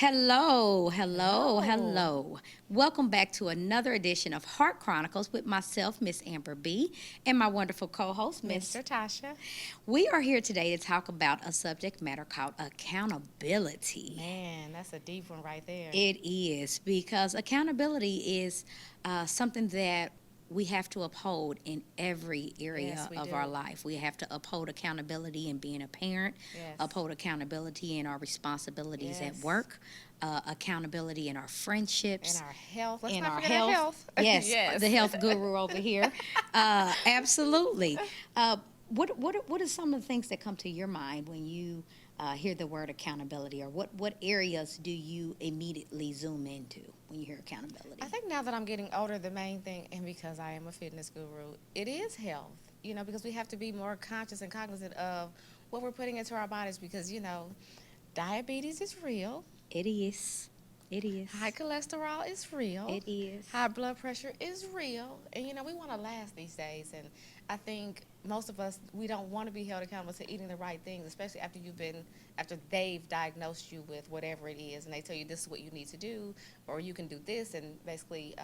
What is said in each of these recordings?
Hello, hello, Hello, hello. Welcome back to another edition of Heart Chronicles with myself, Miss Amber B, and my wonderful co host, Miss. Mr. Tasha. We are here today to talk about a subject matter called accountability. Man, that's a deep one right there. It is because accountability is something that we have to uphold in every area Yes, we of do. our life. We have to uphold accountability in being a parent, Yes. uphold accountability in our responsibilities at Yes. work, accountability in our friendships, And our health. Let's in not our forget our health. health. Yes, yes. the health guru over here. Absolutely. What are some of the things that come to your mind when you hear the word accountability, or what areas do you immediately zoom into when you hear accountability? I think now that I'm getting older, the main thing, and because I am a fitness guru, it is health. Because we have to be more conscious and cognizant of what we're putting into our bodies because, diabetes is real, It is. It is. high cholesterol is real. It is. High blood pressure is real. And, we want to last these days. And I think most of us, we don't want to be held accountable to eating the right things, especially after they've diagnosed you with whatever it is and they tell you this is what you need to do or you can do this and basically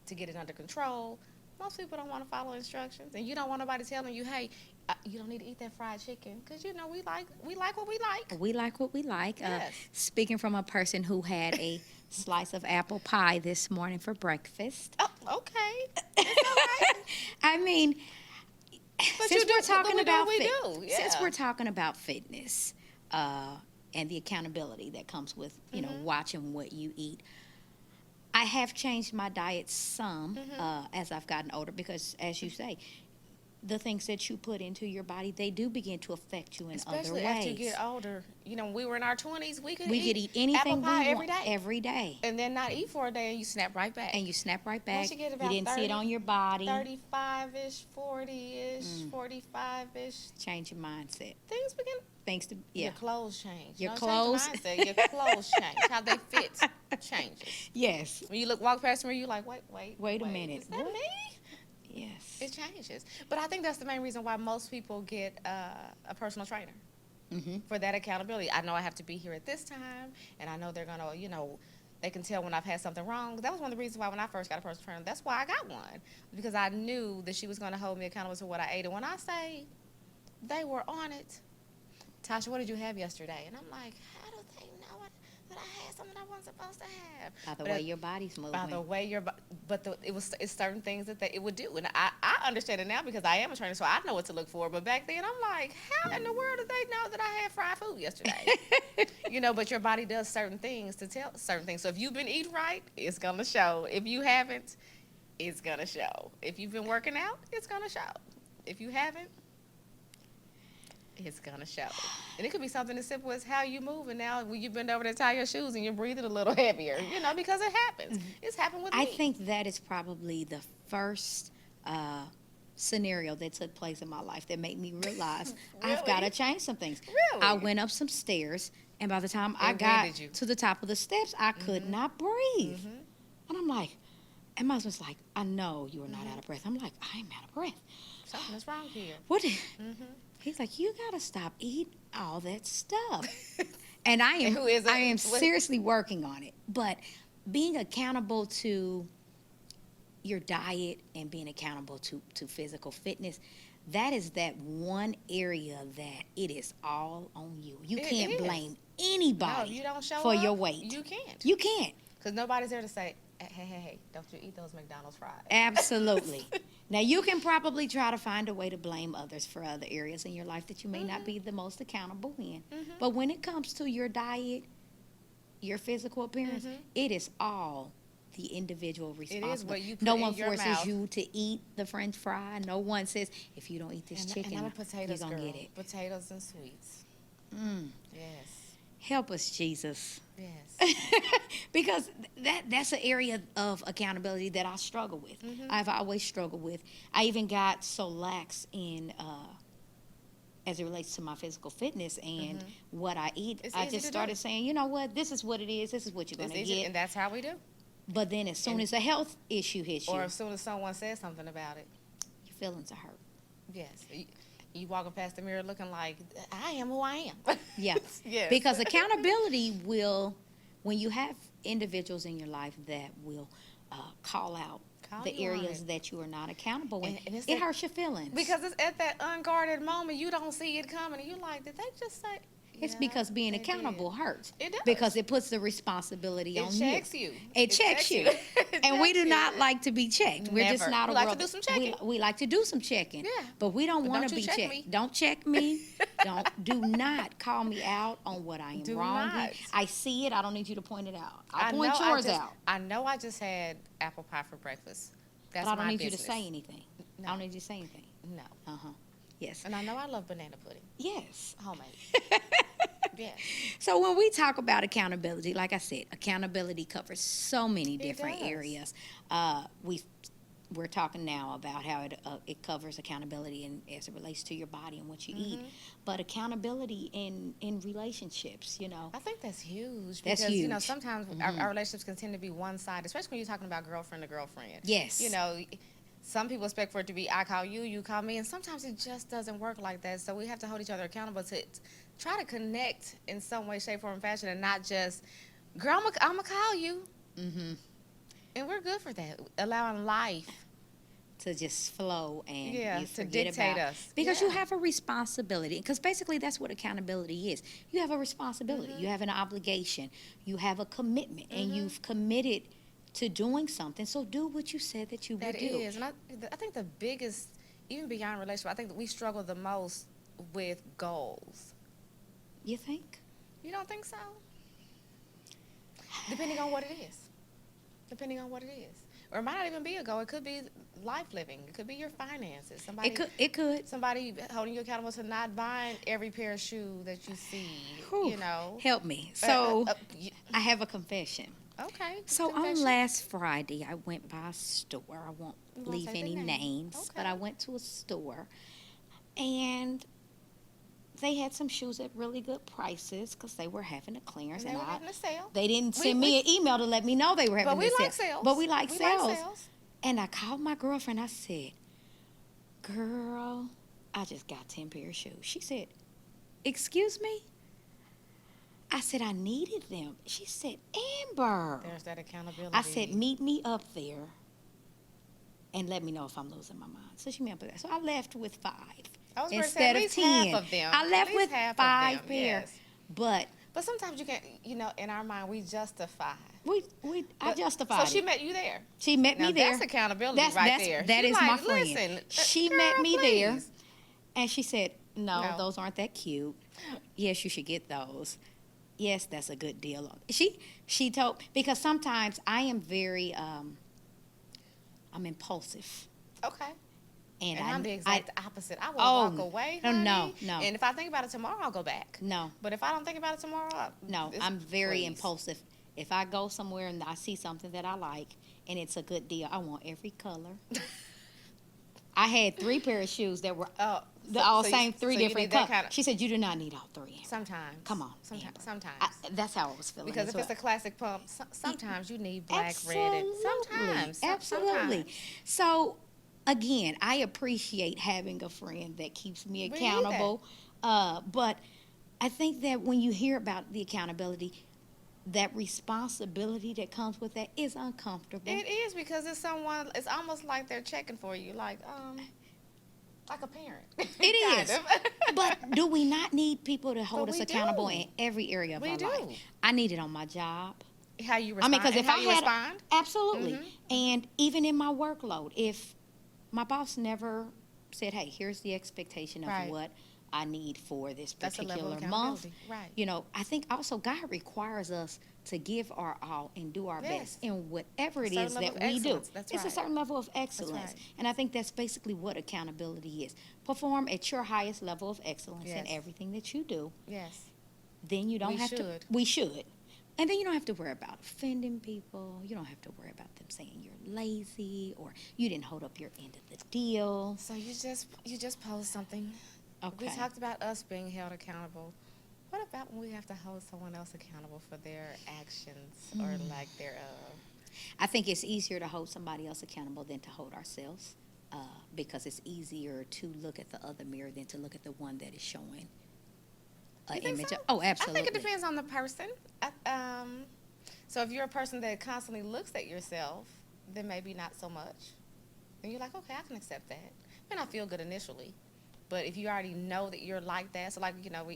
to get it under control. Most people don't want to follow instructions, and you don't want nobody telling you, "Hey, you don't need to eat that fried chicken," because we like what we like. We like what we like. Yes. Speaking from a person who had a slice of apple pie this morning for breakfast. Oh, okay, it's all right. I mean, But since you do we're talking we do about what we do. since Yeah. we're talking about fitness and the accountability that comes with watching what you eat, I have changed my diet some as I've gotten older because, as you say, the things that you put into your body, they do begin to affect you in other Especially ways. after you get older. When we were in our 20s, we could We could eat eat anything apple pie we every want day. every day, And then not eat for a day and you snap right back. and you snap right back. Once you get You about didn't see it 30, on your body. 35-ish, 40-ish, 45-ish, Change your mindset. things begin. Thanks to Your clothes change. Your Don't clothes. change your mindset. Your clothes change. How they fit changes. Yes. When you walk past the mirror, you're like, wait A minute. Is that What? me? Yes. It changes. But I think that's the main reason why most people get a personal trainer. For that accountability. I know I have to be here at this time, and I know they're going to, they can tell when I've had something wrong. That was one of the reasons why when I first got a personal trainer, that's why I got one, because I knew that she was going to hold me accountable to what I ate. And when I say they were on it, Tasha, what did you have yesterday? And I'm like, how do they know that I had something I wasn't supposed to have? By the But way your body's moving. by the way it's certain things that it would do, and I understand it now because I am a trainer, so I know what to look for. But back then I'm like, how in the world did they know that I had fried food yesterday? But your body does certain things to tell certain things. So if you've been eating right, it's gonna show. If you haven't, it's gonna show. If you've been working out, it's gonna show. If you haven't, it's gonna show. And it could be something as simple as how you move, and now when you bend over to tie your shoes and you're breathing a little heavier, because it happens. It's happened with I me. think that is probably the first scenario that took place in my life that made me realize I've got to Really? change some things. Really? I went up some stairs, and by the time I And when got did you? to the top of the steps, I could not breathe. And I'm like, and my husband's like, I know you are not out of breath. I'm like, I am out of breath. Something is wrong here. What? He's like, you got to stop eating all that stuff. And I am, And who is it? I am What- seriously working on it. But being accountable to your diet and being accountable to physical fitness, that is that one area that it is all on you. You It can't is. blame No, anybody if you don't show for up, your weight. you can't. You can't. Because nobody's there to say, hey, don't you eat those McDonald's fries. Absolutely. Now, you can probably try to find a way to blame others for other areas in your life that you may not be the most accountable in. But when it comes to your diet, your physical appearance, it is all the individual responsibility. what you put No in one your forces mouth. you to eat the French fry. No one says, if you don't eat this chicken, and I'm a you're potatoes going to girl. get it. Potatoes and sweets. Yes. Help us, Jesus. Yes. Because that's an area of accountability that I struggle with. I've always struggled with. I even got so lax in as it relates to my physical fitness and what I eat. It's I easy just to do. started saying, you know what, this is what it is. This is what you're going It's to easy, get. and that's how we do. But then as soon as a health issue hits you, Or as soon as someone says something about it. your feelings are hurt. Yes. You walking past the mirror looking like, I am who I am. Yeah. Yes. Because accountability will when you have individuals in your life that will call out Call the you on areas it. that you are not accountable in, And it's it that- hurts your feelings. Because it's at that unguarded moment you don't see it coming, and you're like, did they just say? It's Yeah, because being they accountable did. hurts. It does. Because it puts the responsibility on It checks you. It checks you. It And we checks do you. not like to be checked. We're just Never. not We a like to world do some that- we- checking. We like to do some checking. Yeah. But we don't But want don't to you be check checked. me. Don't check me. Do not call me out on what I am Do wrong in. not. I see it. I don't need you to point it out. I I'll point know yours out. I know I just had apple pie for breakfast. That's But I don't my need you business. to say anything. No. I don't need you to say anything. No. Uh-huh. Yes. And I know I love banana pudding. Yes. Homemade. Yes. So when we talk about accountability, like I said, accountability covers so many different does. areas. We're talking now about how it covers accountability as it relates to your body and what you eat, but accountability in relationships. I think that's huge. That's because, huge. Sometimes our relationships can tend to be one-sided, especially when you're talking about girlfriend to girlfriend. Yes. Some people expect for it to be I call you, you call me, and sometimes it just doesn't work like that. So we have to hold each other accountable to try to connect in some way, shape, form, and fashion, and not just, girl, I'm going to call you. Mm-hmm. And we're good for that, allowing life. To just flow and Yeah, you to forget dictate about us. because you Yeah. have a responsibility, because basically that's what accountability is. You have a responsibility, you have an obligation, you have a commitment, and you've committed to doing something. So do what you said that you would That do. is. And I think the biggest, even beyond relationship, I think that we struggle the most with goals. You think? You don't think so? Depending on what it is. Depending on what it is. Or it might not even be a goal. It could be life living. It could be your finances. It could. Somebody holding you accountable to not buying every pair of shoes that you see. Whew. Help me. So I have a confession. Okay. So confession. on last Friday, I went by a store. I won't You won't leave say the any name. names, but Okay. I went to a store, and they had some shoes at really good prices because they were having a clearance. And they were having a sale. They didn't We- send me an email to let me know they were having But we a like sale. sales. But we like We sales. like sales. And I called my girlfriend. I said, "Girl, I just got 10 pair of shoes." She said, "Excuse me?" I said, "I needed them." She said, "Amber." There's that accountability. I said, "Meet me up there and let me know if I'm losing my mind." So she met me up there. So I left with 5 I was going to say instead at of least 10. half of them. I At left least with half of 5 them, pair. yes. But But sometimes you can't, in our mind, we justify. I But- justified So she it. met you there. She met Now me there. that's accountability there. That She is my like, friend. Listen, She girl, met me there, please. and she said, "No, No. those aren't that cute. Yes, you should get those. Yes, that's a good deal." She told, because sometimes I am very I'm impulsive, Okay. and I'm the exact opposite. I will Oh, walk away, no, honey, no. And if I think about it tomorrow, I'll go back. no, But if I don't think about it tomorrow, no, I'm very impulsive. If I go somewhere and I see something that I like and it's a good deal, I want every color. I had 3 pair of shoes that were Oh, the all same 3 different colors. colors. She said, "You do not need all 3. Sometimes. Come on, Sometimes. Amber. Sometimes. That's how I was feeling. Because as if it's well. a classic pump, sometimes you need black, red. Absolutely. Sometimes. Absolutely. Sometimes. So, again, I appreciate having a friend that keeps me We need accountable. But I think that when you hear about the accountability, that responsibility that comes with that is uncomfortable. It is because it's someone. It's almost like they're checking for you, like a parent. It is. Kind of. But do we not need people to hold But us we accountable do. in every area of We our do. life? I need it on my job. How you I respond? mean, because and if how I you had respond. absolutely, Mhm. and even in my workload, if my boss never said, "Hey, here's the expectation of Right. what I need for this That's a level of particular month," accountability. Right. I think also God requires us to give our all and do our Yes. best in whatever it certain is level that of we do. excellence. That's It's a right. certain level of excellence, right. and I think that's basically what accountability is. Perform at your highest level of excellence in Yes. everything that you do. Yes. Then you don't We have to. should. We should. And then you don't have to worry about offending people. You don't have to worry about them saying you're lazy or you didn't hold up your end of the deal. So you just posed something. Okay. We talked about us being held accountable. What about when we have to hold someone else accountable for their actions or lack thereof? I think it's easier to hold somebody else accountable than to hold ourselves because it's easier to look at the other mirror than to look at the one that is showing an You think image. so? Oh, absolutely. I think it depends on the person. So if you're a person that constantly looks at yourself, then maybe not so much. And you're like, okay, I can accept that. May not feel good initially, but if you already know that you're like that, so like,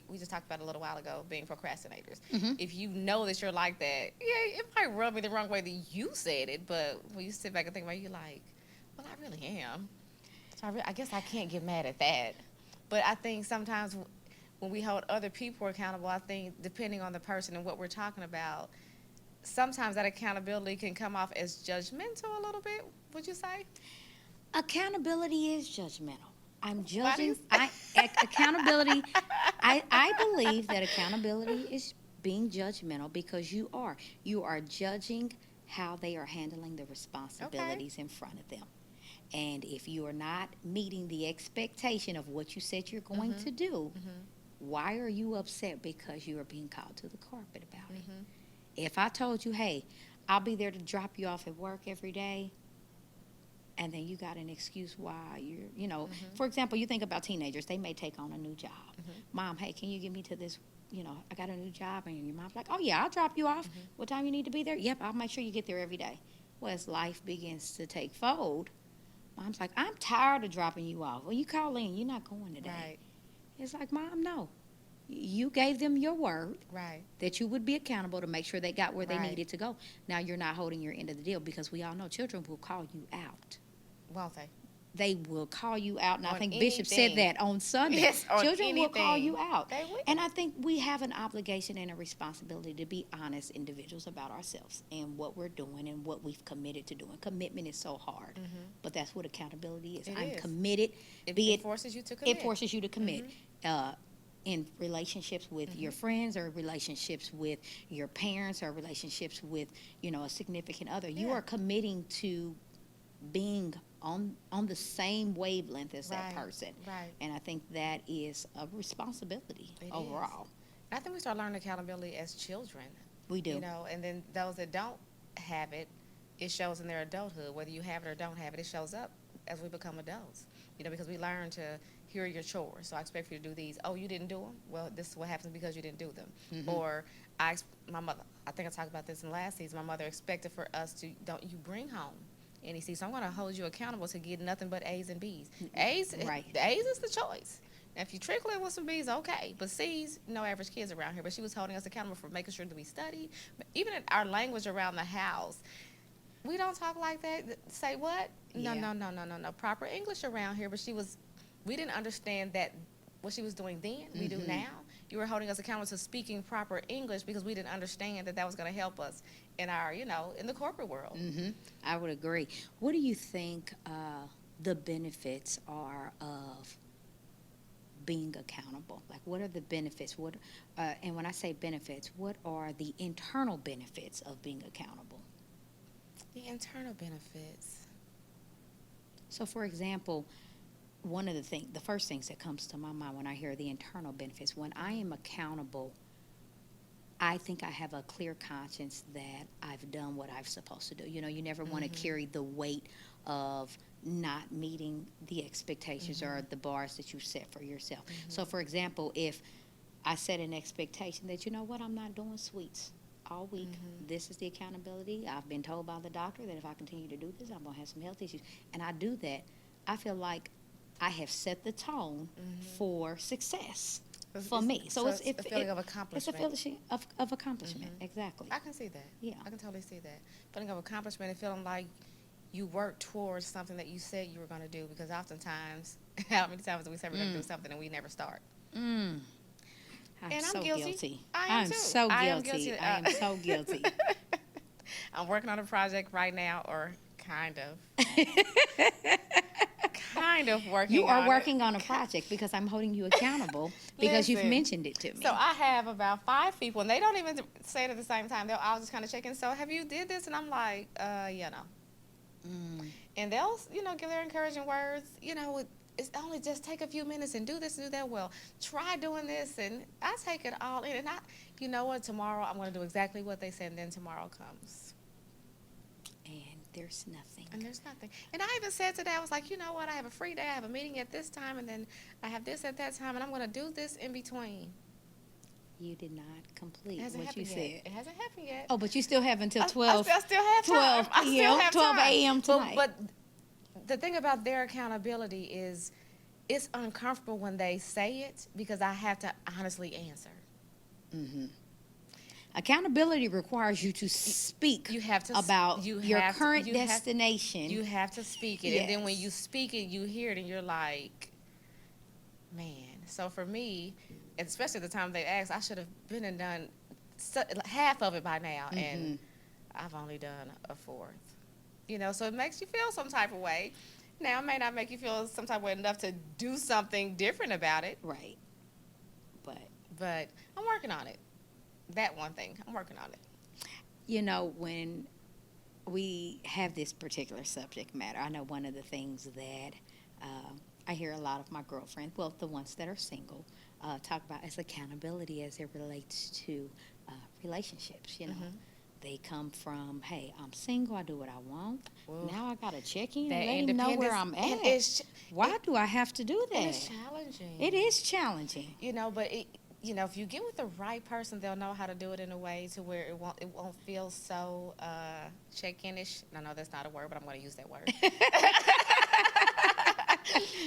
we just talked about a little while ago, being procrastinators. If you know that you're like that, yeah, it might rub me the wrong way that you said it, but when you sit back and think about it, you're like, well, I really am. So I guess I can't get mad at that. But I think sometimes when we hold other people accountable, I think depending on the person and what we're talking about, sometimes that accountability can come off as judgmental a little bit, would you say? Accountability is judgmental. I'm Why do you judging. Accountability. I believe that accountability is being judgmental because you are judging how they are handling the responsibilities in front of them. And if you are not meeting the expectation of what you said you're going to do, why are you upset because you are being called to the carpet about it? If I told you, hey, I'll be there to drop you off at work every day, and then you got an excuse why for example, you think about teenagers, they may take on a new job. Mom, hey, can you get me to this, I got a new job, and your mom's like, oh yeah, I'll drop you off. What time you need to be there? Yep, I'll make sure you get there every day. Well, as life begins to take fold, mom's like, I'm tired of dropping you off. Well, you call in, you're not going today. Right. It's like, Mom, no. You gave them your word Right. that you would be accountable to make sure they got where they Right. needed to go. Now you're not holding your end of the deal, because we all know children will call you out. Won't they? They will call you out, and I On think Bishop said anything. that on Sunday. Yes, on Children will call anything. you out. They will. And I think we have an obligation and a responsibility to be honest individuals about ourselves and what we're doing and what we've committed to doing. Commitment is so hard, but that's what accountability is. It I'm is. committed. It forces you to commit. It forces you to commit. In relationships with your friends, or relationships with your parents, or relationships with, a significant other. You Yeah. are committing to being on the same wavelength as that Right, person. right. And I think that is a responsibility It is. overall. I think we start learning accountability as children. We do. And then those that don't have it, it shows in their adulthood. Whether you have it or don't have it, it shows up as we become adults. Because we learn to here are your chores. So I expect you to do these. Oh, you didn't do them? Well, this is what happens because you didn't do them. Or my mother, I think I talked about this in last season. My mother expected for us to, don't you bring home any C's. So I'm going to hold you accountable to get nothing but A's and B's. A's, Right. The A's is the choice. Now, if you trickle in with some B's, okay. But C's, no average kids around here. But she was holding us accountable for making sure that we study. Even in our language around the house, we don't talk like that. Say what? Yeah. No. Proper English around here. But we didn't understand that what she was doing then, we do now. You were holding us accountable to speaking proper English because we didn't understand that was going to help us in our, in the corporate world. I would agree. What do you think the benefits are of being accountable? Like, what are the benefits? And when I say benefits, what are the internal benefits of being accountable? The internal benefits. So, for example, the first things that comes to my mind when I hear the internal benefits, when I am accountable, I think I have a clear conscience that I've done what I'm supposed to do. You never want to carry the weight of not meeting the expectations or the bars that you set for yourself. So, for example, if I set an expectation that, I'm not doing sweets all week. This is the accountability. I've been told by the doctor that if I continue to do this, I'm going to have some health issues. And I do that. I feel like I have set the tone for success for me. So it's a feeling of It's accomplishment. a feeling of accomplishment. Exactly. I can see that. Yeah. I can totally see that. Feeling of accomplishment and feeling like you worked towards something that you said you were going to do. Because oftentimes, how many times do we say we're going to do something and we never start? I'm And I'm so guilty. I am I'm too. so I am guilty. guilty. I am so guilty. I'm working on a project right now, or kind of. Kind of working You on are working on a project because I'm holding you accountable because you've Listen. mentioned it to me. So I have about 5 people, and they don't even say it at the same time. I'll just kind of check in. So have you did this? And I'm like, no. And they'll, give their encouraging words. It's only just take a few minutes and do this and do that. Well, try doing this, and I take it all in. And you know what? Tomorrow I'm going to do exactly what they said, and then tomorrow comes. And there's nothing. And there's nothing. And I even said today, I was like, you know what? I have a free day. I have a meeting at this time, and then I have this at that time, and I'm going to do this in between. You did not complete It hasn't what you happened said. yet. It hasn't happened yet. Oh, but you still have until I 12. still have time. 12 I still p.m., have 12 time. a.m. tonight. But the thing about their accountability is it's uncomfortable when they say it because I have to honestly answer. Accountability requires you to speak You have to about your current you have- destination. You have to speak it, and then when Yes. you speak it, you hear it, and you're like, man. So for me, and especially the time they asked, I should have been and done half of it by now, and I've only done a fourth. You know, so it makes you feel some type of way. Now, it may not make you feel some type of way enough to do something different about it, Right. but I'm working on it. That one thing, I'm working on it. You know, when we have this particular subject matter, I know one of the things that I hear a lot of my girlfriends, well, the ones that are single, talk about is accountability as it relates to relationships. You know, they come from, hey, I'm single, I do what I want. Oof. Now I got to check in That and let him know where I'm independence- at. Why do I have to do that? It's challenging. It is challenging. You know, but you know, if you get with the right person, they'll know how to do it in a way to where it won't feel so check-in-ish. No, that's not a word, but I'm going to use that word.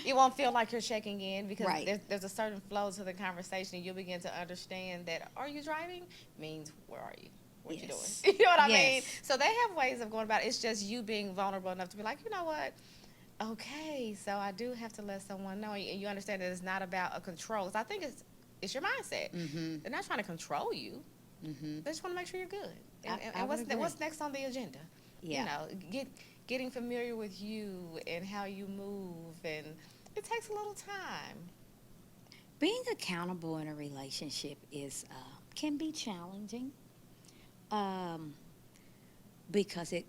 You won't feel like you're checking in because Right. there's a certain flow to the conversation, and you'll begin to understand that "Are you driving?" means "Where are you? What you Yes. doing?" You know what I mean? Yes. So they have ways of going about it. It's just you being vulnerable enough to be like, you know what? Okay, so I do have to let someone know, and you understand that it's not about a control. 'Cause I think it's your mindset. They're not trying to control you. They just want to make sure you're good. And, I would agree. what's next on the agenda? Yeah. You know, getting familiar with you and how you move, and it takes a little time. Being accountable in a relationship is can be challenging because it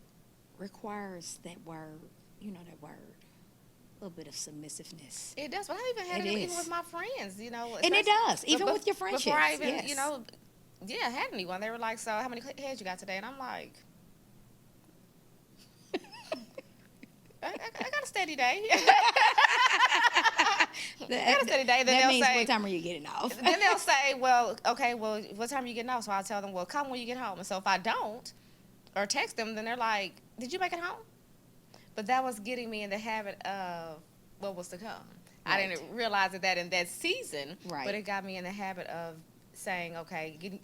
requires that word, that word, a little bit of submissiveness. It does, but I even had It it even is. with my friends, you know. And it does, even with your friendships. Before I even, yes. had anyone, they were like, "So, how many heads you got today?" And I'm like, I got a steady day. I got a steady day. Then that they'll means say, what time are you getting off? then they'll say, well, okay, well, what time are you getting off? So I'll tell them, well, come when you get home. And so if I don't, or text them, then they're like, did you make it home? But that was getting me in the habit of what was to come. I Right. didn't realize that in that season, Right. but it got me in the habit of saying, okay,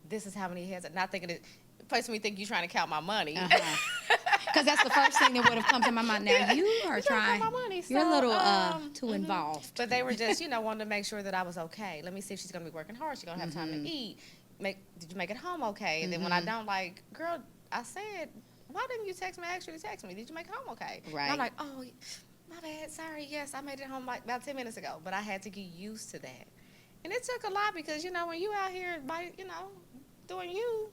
this is how many heads. Not thinking it makes me think you're trying to count my money. Because that's the first thing that would have come to my mind. Now Yeah. you are You're trying to trying. count my money, You're a so, little too involved. But they were just, wanting to make sure that I was okay. Let me see if she's going to be working hard. She's going to have time to eat. Did you make it home okay? And then when I don't, like, girl, I said, why didn't you text me? I asked you to text me. Did you make it home okay? Right. And I'm like, oh, my bad. Sorry. Yes, I made it home like about 10 minutes ago. But I had to get used to that. And it took a lot because, when you out here, doing you,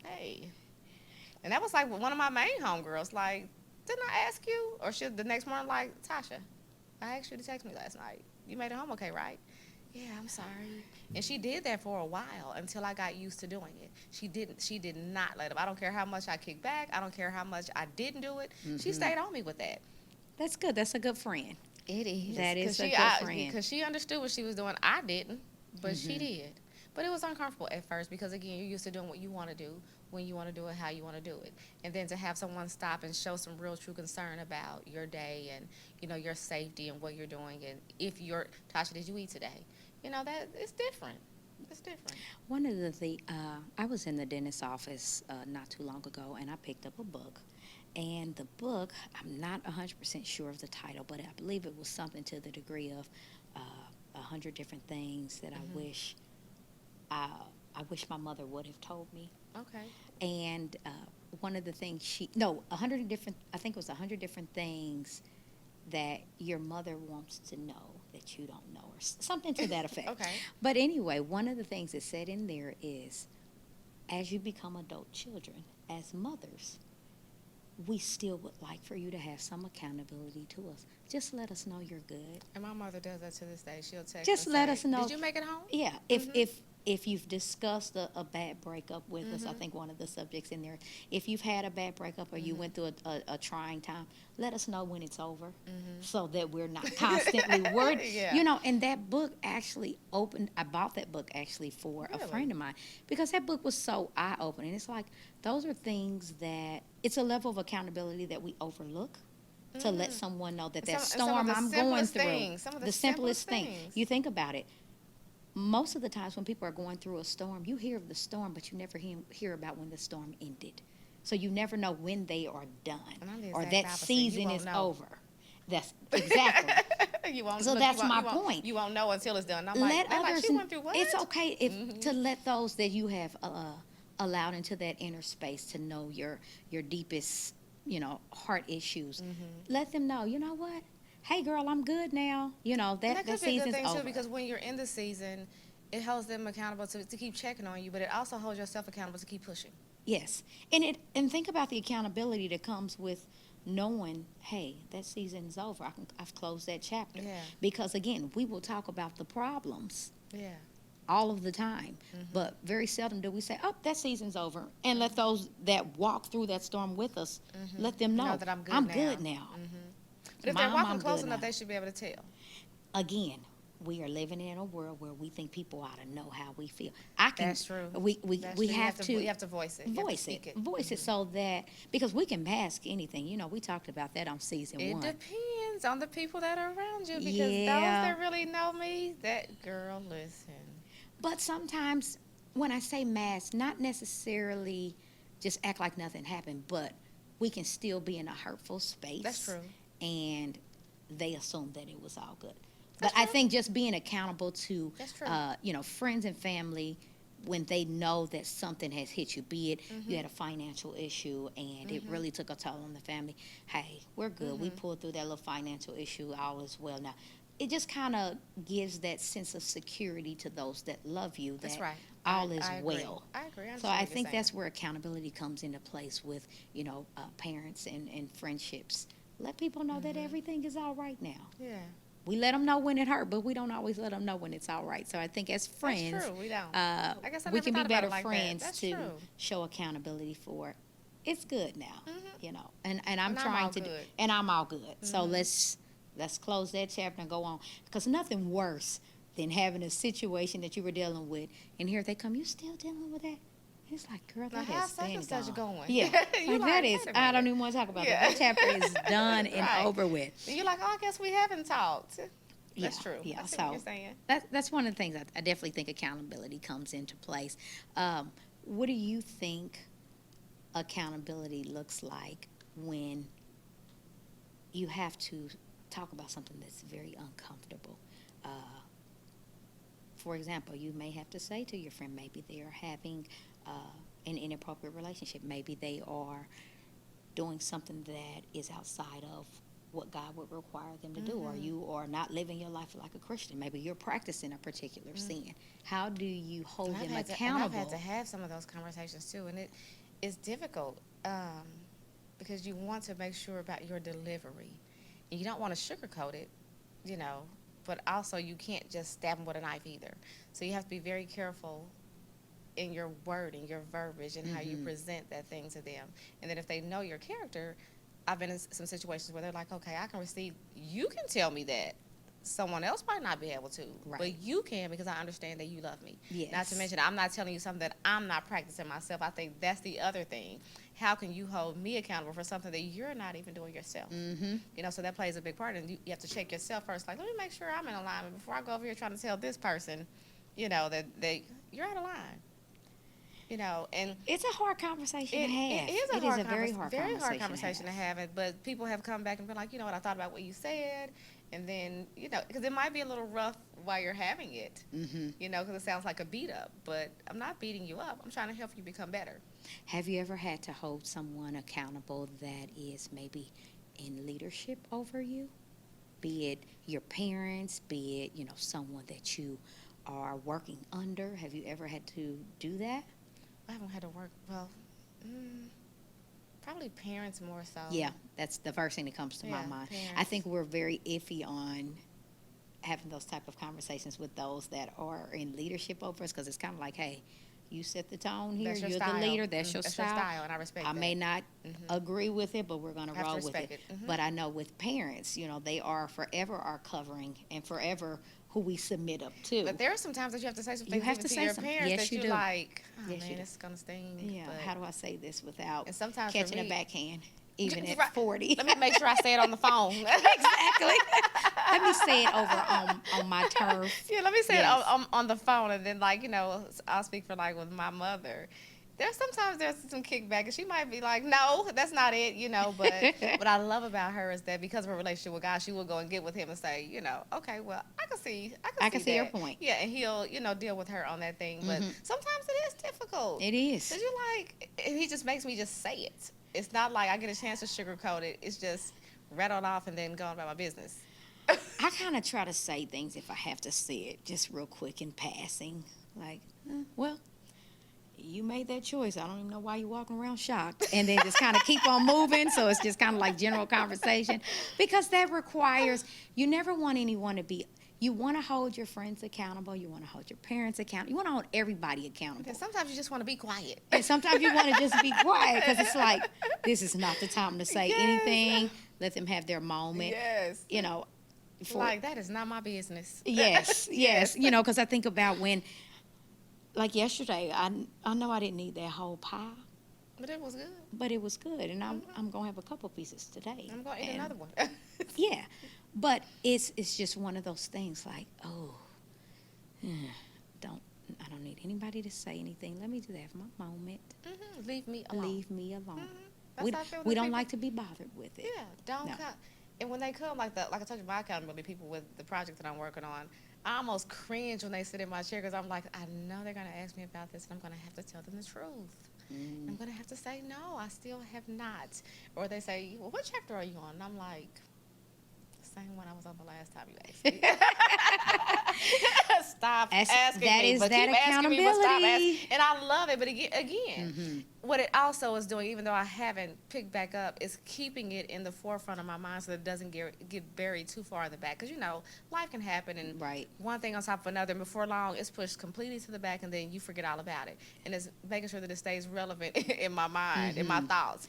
hey. And that was like one of my main homegirls. Like, didn't I ask you? Or the next morning, like, Tasha, I asked you to text me last night. You made it home okay, right? Yeah, I'm sorry. And she did that for a while until I got used to doing it. She did not let up. I don't care how much I kicked back. I don't care how much I didn't do it. She stayed on me with that. That's good. That's a good friend. It is. That is a good friend. Because she understood what she was doing. I didn't, but she did. But it was uncomfortable at first because, again, you're used to doing what you want to do, when you want to do it, how you want to do it. And then to have someone stop and show some real true concern about your day and, your safety and what you're doing. And if Tasha, did you eat today? That it's different. It's different. One of the I was in the dentist's office not too long ago, and I picked up a book. And the book, I'm not 100% sure of the title, but I believe it was something to the degree of 100 different things that I wish my mother would have told me. Okay. And one of the things 100 different, I think it was 100 different things that your mother wants to know that you don't know, or something to that effect. Okay. But anyway, one of the things that said in there is, as you become adult children, as mothers, we still would like for you to have some accountability to us. Just let us know you're good. And my mother does that to this day. She'll text Just and let say, us know. Did you make it home? Yeah, if if you've discussed a bad breakup with us, I think one of the subjects in there, if you've had a bad breakup or you went through a trying time, let us know when it's over so that we're not constantly worried. Yeah. You know, and that book actually opened, I bought that book actually for a Really? friend of mine because that book was so eye-opening. It's like, those are things that, it's a level of accountability that we overlook to let someone know that that Some of storm the I'm going simplest through, things, some of the simplest simplest thing. things. You think about it. Most of the times when people are going through a storm, you hear of the storm, but you never hear about when the storm ended. So you never know when they are done And I'm the or exact that opposite. You season won't is know. over. That's exactly. You won't. So Look, that's you won't, my you won't, point. You won't know until it's done. I'm Let like, others. she went through what? It's okay if to let those that you have allowed into that inner space to know your deepest, heart issues. Let them know. You know what? Hey, girl, I'm good now. You know And that that could be a good season's thing over. too, because when you're in the season, it holds them accountable to keep checking on you, but it also holds yourself accountable to keep pushing. Yes, and think about the accountability that comes with knowing, hey, that season's over. I've closed that chapter. Yeah. Because again, we will talk about the problems Yeah. all of the time, but very seldom do we say, "Oh, that season's over," and let those that walk through that storm with us let them know, that I'm good I'm now. good now. But if they're Mom, walking I'm close good enough, now. they should be able to tell. Again, we are living in a world where we think people ought to know how we feel. I can. That's true. We That's we true. have to. You have to voice it. You have to Voice speak it, it. voice it, so that because we can mask anything. We talked about that on season It one. depends on the people that are around you, because those Yeah. that really know me, that girl, listen. But sometimes when I say mask, not necessarily just act like nothing happened, but we can still be in a hurtful space. That's true. And they assume that it was all good. That's But I true. think just being accountable to, That's true. friends and family when they know that something has hit you, be it Mm-hmm. you had a financial issue and it really took a toll on the family. Hey, we're good. We Mm-hmm. pulled through that little financial issue. All is well now. It just kind of gives that sense of security to those that love you that That's right. all is I agree. well. I agree. So understand I what you're think saying. that's where accountability comes into place with, parents and friendships. Let people know that everything is all right now. Yeah. We let them know when it hurt, but we don't always let them know when it's all right. So I think as friends, That's true. We don't. I guess I we never can be thought about better it like that. friends That's to true. show accountability for. It's good now, And I'm And I'm trying all to, good. and I'm all good. So let's close that chapter and go on, because nothing worse than having a situation that you were dealing with, and here they come, you still dealing with that. It's like, girl, Now, that how's has such been and such gone. going? Yeah, You like, like, that is. wait a I don't minute. even want to talk about Yeah. that. That chapter is done and Right. over with. And you're like, oh, I guess we haven't talked. That's Yeah, true. yeah, I see so what you're saying. that's one of the things I definitely think accountability comes into place. What do you think accountability looks like when you have to talk about something that's very uncomfortable? For example, you may have to say to your friend, maybe they are having an inappropriate relationship. Maybe they are doing something that is outside of what God would require them to do, or you are not living your life like a Christian. Maybe you're practicing a particular sin. How do you hold them accountable? I've had to have some of those conversations too, and it's difficult because you want to make sure about your delivery. And you don't want to sugarcoat it, but also you can't just stab them with a knife either. So you have to be very careful in your wording, your verbiage, and how you present that thing to them. And then if they know your character, I've been in some situations where they're like, okay, I can receive, you can tell me that. Someone else might not be able to, Right. but you can, because I understand that you love me. Yes. Not to mention, I'm not telling you something that I'm not practicing myself. I think that's the other thing. How can you hold me accountable for something that you're not even doing yourself? So that plays a big part, and you have to check yourself first. Like, let me make sure I'm in alignment before I go over here trying to tell this person, that you're out of line. And It's a hard conversation to have. it is a very hard conversation to have it. But people have come back and been like, what, I thought about what you said, and then because it might be a little rough while you're having it, because it sounds like a beat up. But I'm not beating you up. I'm trying to help you become better. Have you ever had to hold someone accountable that is maybe in leadership over you? Be it your parents, be it, someone that you are working under. Have you ever had to do that? I haven't had to work, probably parents more so. Yeah, that's the first thing that comes to my mind. I Parents. think we're very iffy on having those type of conversations with those that are in leadership over us, because it's kind of like, hey, you set the tone here. That's your You're style. the leader. That's your That's style. your style, and I respect I that. may not agree with it, but we're going to Have to roll with respect it. it. But I know with parents, they are forever our covering and forever who we submit up to. But there are some times that you have to say some You things have even to to say your something. parents Yes, that you you do. like, oh Yes, you man, do. it's gonna sting. Yeah. But How do I say this without and sometimes catching for a me, backhand, even at Right. 40? Let me make sure I say it on the phone. Exactly. Let me say it over on my turf. Yeah, let me say Yes. it on the phone, and then I'll speak for with my mother. There's some kickback, and she might be like, "No, that's not it," But what I love about her is that because of her relationship with God, she will go and get with him and say, "Okay, well, I can see your that." point. Yeah, and he'll deal with her on that thing. But sometimes it is difficult. It is. Cause he just makes me just say it. It's not like I get a chance to sugarcoat it. It's just rattled off and then go on about my business. I kind of try to say things if I have to say it, just real quick in passing. Like, well, you made that choice. I don't even know why you're walking around shocked. And then just kind of keep on moving. So it's just kind of like general conversation. Because that requires, you never want anyone to be, you want to hold your friends accountable. You want to hold your parents accountable. You want to hold everybody accountable. And sometimes you just want to be quiet. And sometimes you want to just be quiet because it's like, this is not the time to say Yes. anything. Let them have their moment. Yes. Like, that is not my business. Yes. Because I think about when, like yesterday, I know I didn't need that whole pie, But it was good. but it was good, and I'm gonna have a couple pieces today. I'm going to eat another one. Yeah, but it's just one of those things like, I don't need anybody to say anything. Let me just have my moment. Leave me alone. Leave me alone. That's We, how I feel with we the don't people. like to be bothered with it. Yeah, don't No. come. And when they come, like I told you, my accountability people with the project that I'm working on, I almost cringe when they sit in my chair because I'm like, I know they're going to ask me about this, and I'm going to have to tell them the truth. I'm going to have to say, no, I still have not. Or they say, well, what chapter are you on? And I'm like, same one I was on the last time you asked me. Stop asking that me. is But that keep asking me, but stop accountability. asking. And I love it. But again, what it also is doing, even though I haven't picked back up, is keeping it in the forefront of my mind so that it doesn't get buried too far in the back. Because, life can happen. And Right. one thing on top of another. And before long, it's pushed completely to the back. And then you forget all about it. And it's making sure that it stays relevant in my mind, in my thoughts,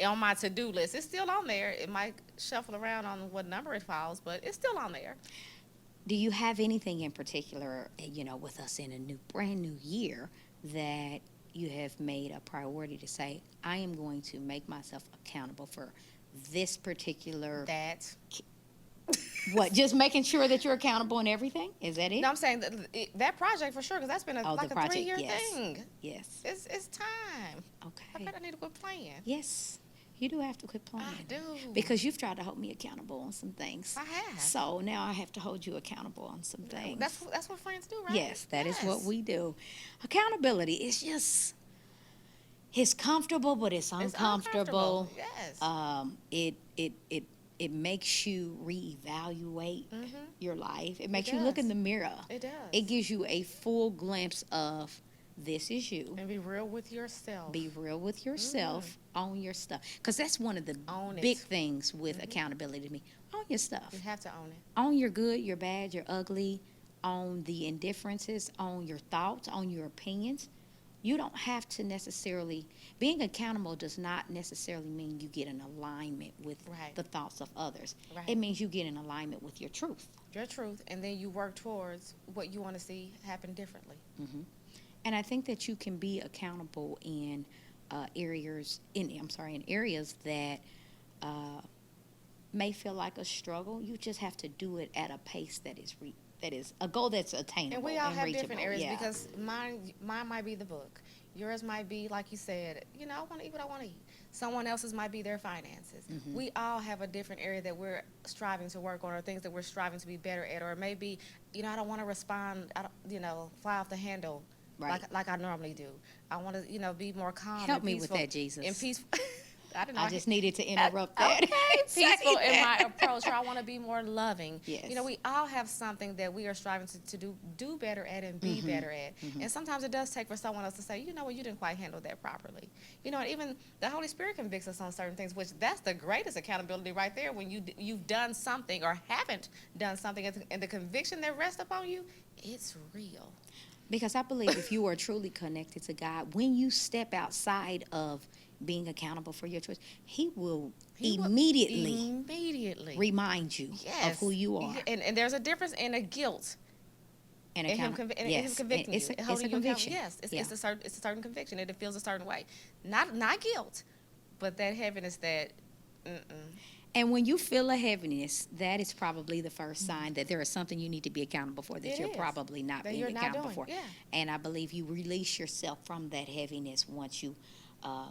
on my to-do list. It's still on there. It might shuffle around on what number it falls, but it's still on there. Do you have anything in particular, with us in a brand new year that you have made a priority to say, I am going to make myself accountable for this particular, what, just making sure that you're accountable in everything? Is that it? No, I'm saying that project for sure, because that's been a the project, 3-year yes. thing. Yes. It's time. I Okay. bet I need to quit playing. Yes. You do have to quit playing. I do. Because you've tried to hold me accountable on some things. I have. So now I have to hold you accountable on some things. That's what friends do, right? Yes, that is what we do. Accountability is just, it's comfortable, but it's uncomfortable. Yes. It makes you reevaluate your life. It makes It you look in does. the mirror. It does. It gives you a full glimpse of, this is you. And be real with yourself. Be real with yourself. Own your stuff. Because that's one of the Own it. big things with accountability to me. Own your stuff. You have to own it. Own your good, your bad, your ugly. Own the indifferences. Own your thoughts. Own your opinions. You don't have to necessarily, being accountable does not necessarily mean you get in alignment with Right. the thoughts of others. Right. It means you get in alignment with your truth. Your truth, and then you work towards what you want to see happen differently. And I think that you can be accountable in areas that may feel like a struggle. You just have to do it at a pace that is a goal that's attainable. And we all have reachable. different areas Yeah. because mine might be the book. Yours might be, like you said, I want to eat what I want to eat. Someone else's might be their finances. We all have a different area that we're striving to work on, or things that we're striving to be better at, or maybe, I don't want to respond, fly off the handle. Right. Like I normally do. I want to, be more calm. Help and me with peaceful that, Jesus. And peaceful. I didn't know I I just could- needed to interrupt that. Okay, Say peaceful in my that. approach. Or I want to be more loving. Yes. You know, we all have something that we are striving to do better at and be better at. And sometimes it does take for someone else to say, you know what, you didn't quite handle that properly. You know, and even the Holy Spirit convicts us on certain things, which that's the greatest accountability right there. When you've done something or haven't done something, and the conviction that rests upon you, it's real. Because I believe if you are truly connected to God, when you step outside of being accountable for your choice, He will He will immediately remind you of who you are. And there's a difference in a guilt And and him, yes, convicting it's you, a, and holding it's a you accountable. conviction. Yes, Yeah. it's a certain conviction, and it feels a certain way. Not guilt, but that heaviness that. And when you feel a heaviness, that is probably the first sign that there is something you need to be accountable for that It you're is. probably not That being you're not accountable doing, for. yeah. And I believe you release yourself from that heaviness once you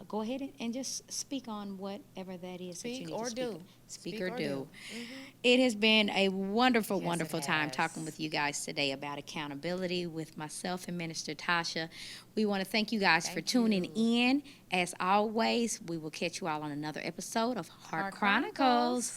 go ahead and just speak on whatever that is that you Speak need or to speak. do. Speak or do. Mhm. It has been a wonderful, Yes, it wonderful time has. talking with you guys today about accountability with myself and Minister Tasha. We want to thank you guys for Thank tuning you. in. As always, we will catch you all on another episode of Heart Heart Chronicles. Chronicles.